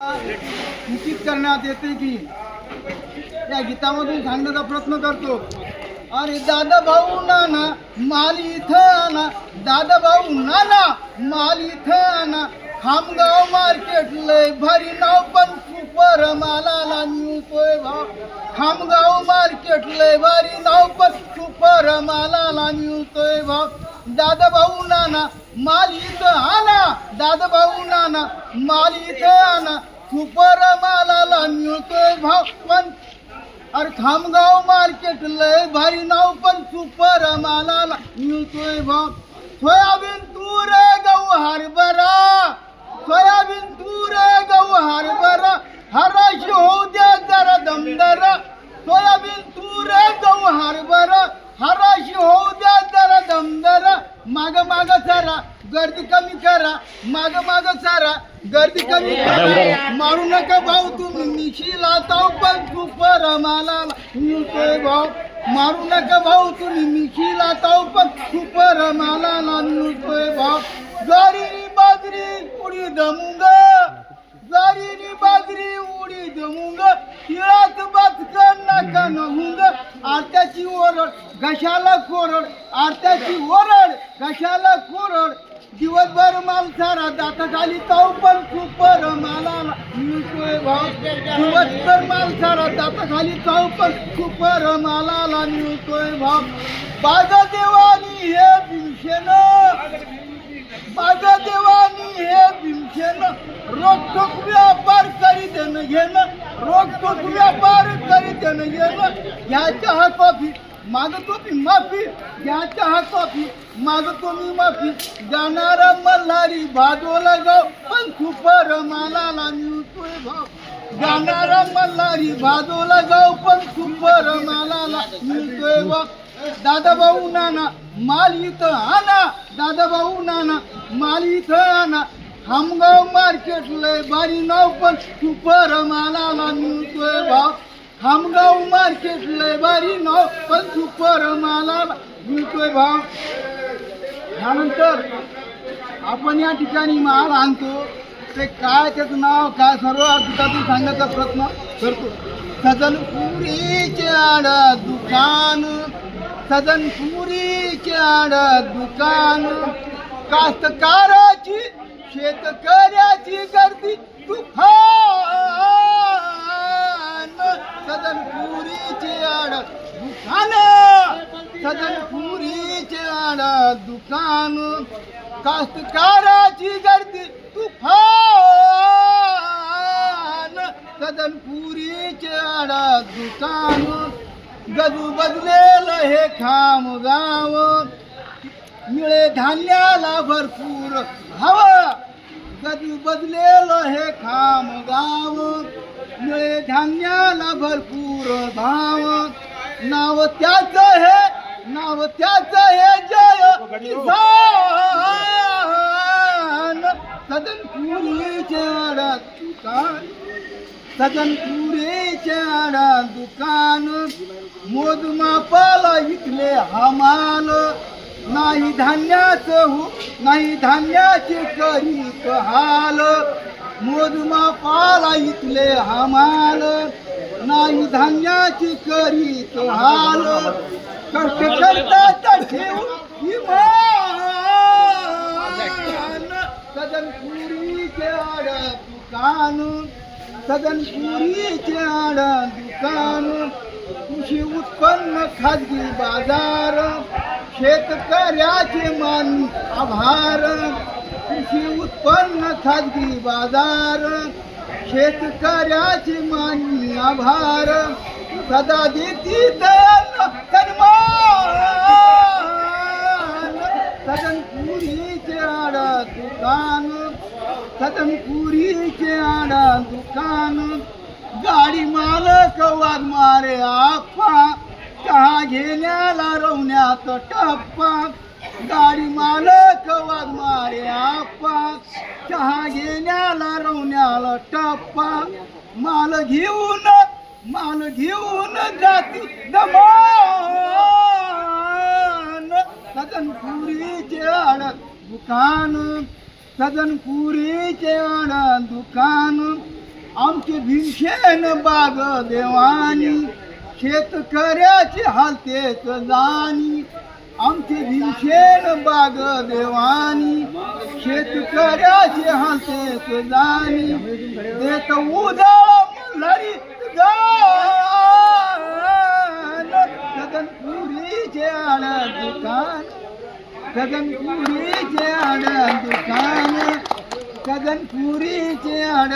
सूचित करण्यात येते की या गीतामधून सांगण्याचा प्रयत्न करतो. अरे दादा भाऊ नाना माल इथं आणा, दादा भाऊ नाना माल इथं आणा. खामगाव मार्केट लय भारी नाव पण सुपर मालाला मिळतोय भाव. खामगाव मार्केट लय भारी नाव पण सुपर मालाला मिळतोय भाव. दादा भाऊ नाना माल इथं आणा, दादा भाऊ नाना माल इथं आणा. सुपर मालाला मिळतोय भाव पण अरे खामगाव मार्केट लय भारी नाव पण सुपर मालाला मिळतोय भाव. सोयाबीन तूर गहू हरभरा, सोयाबीन तूर गहू हरभरा हराशी होऊ द्या जरा दमदरा. सोयाबीन तूर गहू हरभरा हराशी होऊ द्या जरा दमदरा. माग माग सारा गर्दी कमी करा, माग माग सारा गर्दी कमी करा. मारू नका भाऊ तुम्ही मिशीला ताव पण सुपर मालाला मिळतोय भाव. मारू नका भाऊ तुम्ही मिशीला ताव पण सुपर मालाला मिळतोय भाव. ज्वारी बाजरी उडीद मुंग, ज्वारी बाजरी उडीद मुंग तिळात बाचकन नका नमुंग. आरत्याची ओरड घशाला कोरड, आरत्याची ओरड घशाला कोरड. दिवसभर माल सारा दाताखाली ताव पण सुपर मालाला मिळतोय भाव. दिवसभर माल सारा दाताखाली ताव पण सुपर मालाला मिळतोय भाव. बाजा देवानी हे भीमसेन, बाजा देवानी हे भीमसेन. रोखोक व्यापार करी देणं घेणं, रोखोक व्यापार करी देणं घेणं. ह्या चहा कॉफी मागतो मी माफी, घ्या चहा कॉफी मागतो मी माफी. जाणारा मल्हारी भाजवला गाव पण सुपर मालाला मिळतोय भाव. जाणारा मल्हारी भाजवला गाव पण सुपर मालाला मिळतोय भाव. दादा भाऊ नाना माल इथं आणा, दादा भाऊ नाना माल इथं आणा. खामगाव मार्केट लय भारी नाव पण सुपर मालाला मिळतोय भाव. खामगाव मार्केट लय भारी नाव पण सुपर मालाला मिळतोय भाव. त्यानंतर आपण या ठिकाणी माल आणतो ते काय त्याचं नाव काय सर्व गीतातून सांगण्याचा प्रयत्न करतो. सजनपुरीचे आड दुकान, सजनपुरीचे आड दुकान. कास्तकाराची शेतकऱ्याची गर्दी तुफान. सजनपुरीचे आड दुकान, सजनपुरीचे आड दुकान. कास्तकाराची गर्दी तुफान. सजनपुरीचे आड दुकान. गजू बदलेल हे खामगाव, मिळे धान्याला भरपूर भाव. गजू बदलेल हे खामगाव, मिळे धान्याला भरपूर भाव. नाव त्याच हे, नाव त्याच हे जय किसान. सजनपुरीचे आड दुकान, सजनपुरीचे आड दुकान. मोजमापाला विकले हमाल, नाही धान्याचं हो नाही धान्याचे करीत हाल. मोजमापाला इथले हमाल, नाही धान्याची करीत हाल. कष्ट करता ठेवू इमान. सजनपुरीचे आड दुकान, सजनपुरीचे आड दुकान. कृषी उत्पन्न खाजगी बाजार, शेतकऱ्याचे मान आभार. कृषी उत्पन्न खाजगी बाजार, शेतकऱ्याचे मान आभार. सदा देती दयाला सन्मान. सजनपुरीचे आड दुकान, सजनपुरीचे आड दुकान. गाडी मालक वाद मारे आपा, चहा घेण्याला रवण्यात टप्पा. गाडी मालक वाद मारे आपा, चहा घेण्याला रवण्याला टप्पा. माल घेऊन जाती दमान. सजनपुरीचे आड दुकान, सजनपुरीचे आड दुकान. आमची भीमसेन बाग देवानी शेतकऱ्याची हालतेच जाणी आमची भीमसेन बाग देवानी शेतकऱ्याची हालतेच जाणी देत उद्या मल्हारी गान गगनपुरीचे आड दुकान गगनपुरीचे आड दुकान गगनपुरीचे आड